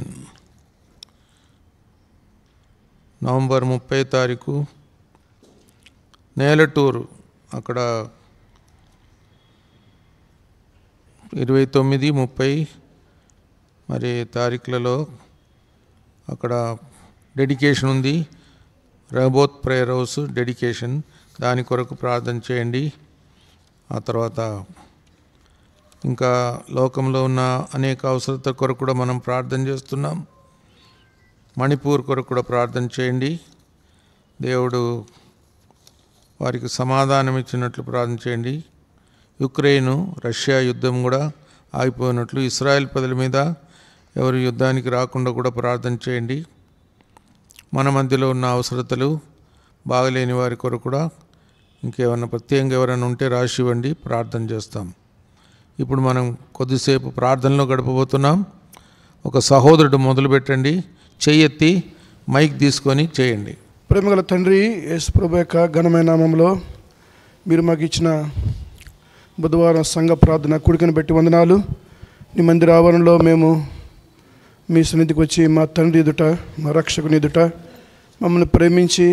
నవంబర్ 30 తారీఖు నేలటూరు, అక్కడ 29, 30 మరి తారీఖులలో అక్కడ డెడికేషన్ ఉంది. రహబోత్ ప్రేయర్ హౌస్ డెడికేషన్, దాని కొరకు ప్రార్థన చేయండి. ఆ తర్వాత ఇంకా లోకంలో ఉన్న అనేక అవసరతల కొరకు కూడా మనం ప్రార్థన చేస్తున్నాం. మణిపూర్ కొరకు కూడా ప్రార్థన చేయండి. దేవుడు వారికి సమాధానం ఇచ్చినట్లు ప్రార్థన చేయండి. యుక్రెయిన్ రష్యా యుద్ధం కూడా ఆగిపోయినట్లు, ఇస్రాయేల్ ప్రజల మీద ఎవరు యుద్ధానికి రాకుండా కూడా ప్రార్థన చేయండి. మన మధ్యలో ఉన్న అవసరతలు, బాగలేని వారి కొరకు కూడా ఇంకేమన్నా ప్రత్యేకంగా ఎవరైనా ఉంటే రాసి ఇవ్వండి, ప్రార్థన చేస్తాం. ఇప్పుడు మనం కొద్దిసేపు ప్రార్థనలో గడపబోతున్నాం. ఒక సహోదరుడు మొదలుపెట్టండి, చెయ్యెత్తి మైక్ తీసుకొని చేయండి.
ప్రేమగల తండ్రి, యేసు ప్రభు యొక్క ఘనమైన నామంలో మీరు మాకు ఇచ్చిన బుధవారం సంఘ ప్రార్థన కూడికను బట్టి వందనాలు. నీ మందిర ఆవరణలో మేము మీ సన్నిధికి వచ్చి మా తండ్రి ఎదుట, మా రక్షకుని ఎదుట మమ్మల్ని ప్రేమించి